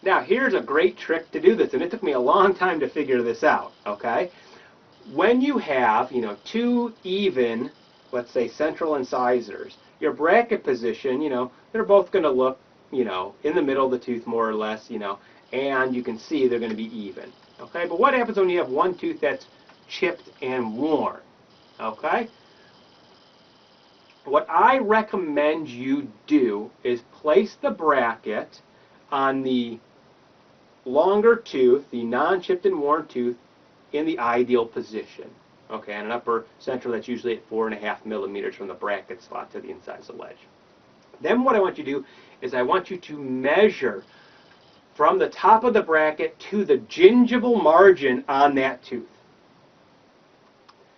Now here's a great trick to do this, and it took me a long time to figure this out, okay? When you have, two even, let's say, central incisors, your bracket position, they're both going to look, in the middle of the tooth more or less, and you can see they're going to be even, okay? But what happens when you have one tooth that's chipped and worn, okay? What I recommend you do is place the bracket on the longer tooth, the non-chipped and worn tooth, in the ideal position. Okay, on an upper central, that's usually at 4.5 millimeters from the bracket slot to the incisal ledge. Then what I want you to do is I want you to measure from the top of the bracket to the gingival margin on that tooth.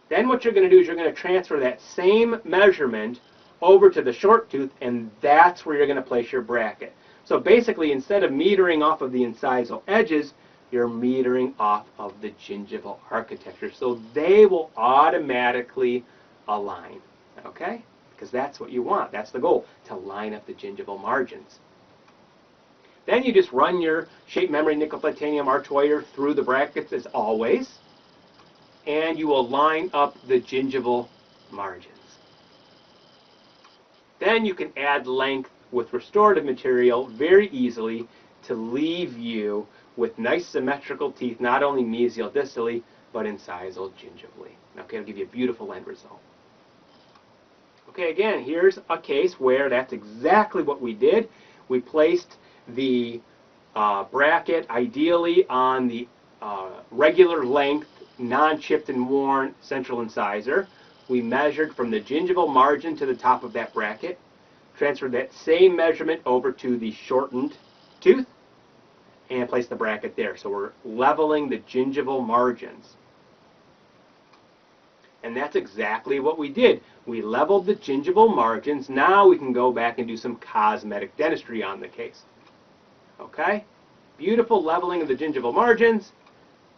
Then what you're going to do is you're going to transfer that same measurement over to the short tooth, and that's where you're going to place your bracket. So basically, instead of metering off of the incisal edges, you're metering off of the gingival architecture. So they will automatically align, okay? Because that's what you want. That's the goal, to line up the gingival margins. Then you just run your shape memory nickel titanium arch wire through the brackets as always, and you will line up the gingival margins. Then you can add length with restorative material very easily to leave you with nice symmetrical teeth, not only mesial distally, but incisal gingivally. Okay, it'll give you a beautiful end result. Okay, again, here's a case where that's exactly what we did. We placed the bracket ideally on the regular length, non-chipped and worn central incisor. We measured from the gingival margin to the top of that bracket, transferred that same measurement over to the shortened tooth, and place the bracket there. So we're leveling the gingival margins. And that's exactly what we did. We leveled the gingival margins. Now we can go back and do some cosmetic dentistry on the case. Okay? Beautiful leveling of the gingival margins.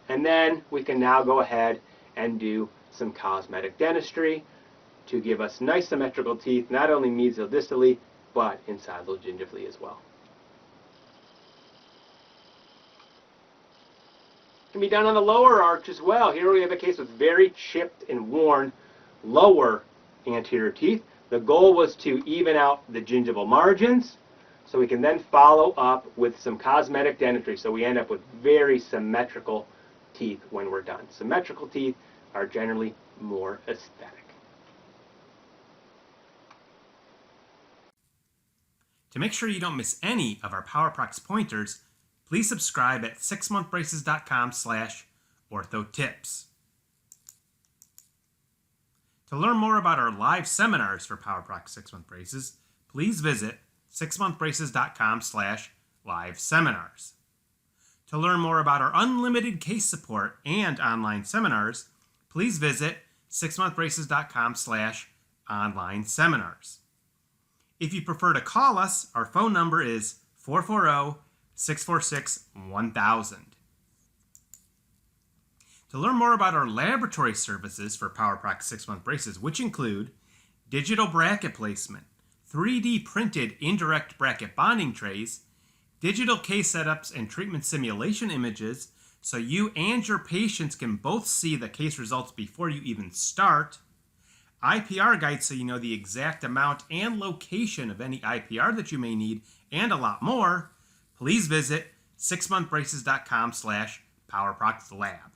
And then we can now go ahead and do some cosmetic dentistry to give us nice symmetrical teeth, not only mesial distally, but incisal gingivally as well. Can be done on the lower arch as well. Here we have a case with very chipped and worn lower anterior teeth. The goal was to even out the gingival margins, so we can then follow up with some cosmetic dentistry, so we end up with very symmetrical teeth when we're done. Symmetrical teeth are generally more aesthetic. To make sure you don't miss any of our Powerprox pointers, please subscribe at 6monthbraces.com/orthotips. To learn more about our live seminars for Powerprox 6-month braces, please visit 6monthbraces.com/live-seminars. To learn more about our unlimited case support and online seminars, please visit 6monthbraces.com/online-seminars. If you prefer to call us, our phone number is 440-646-1000. To learn more about our laboratory services for Powerprox 6-month braces, which include digital bracket placement, 3D printed indirect bracket bonding trays, digital case setups and treatment simulation images so you and your patients can both see the case results before you even start, IPR guides so you know the exact amount and location of any IPR that you may need, and a lot more, please visit 6monthbraces.com/PowerproxLab.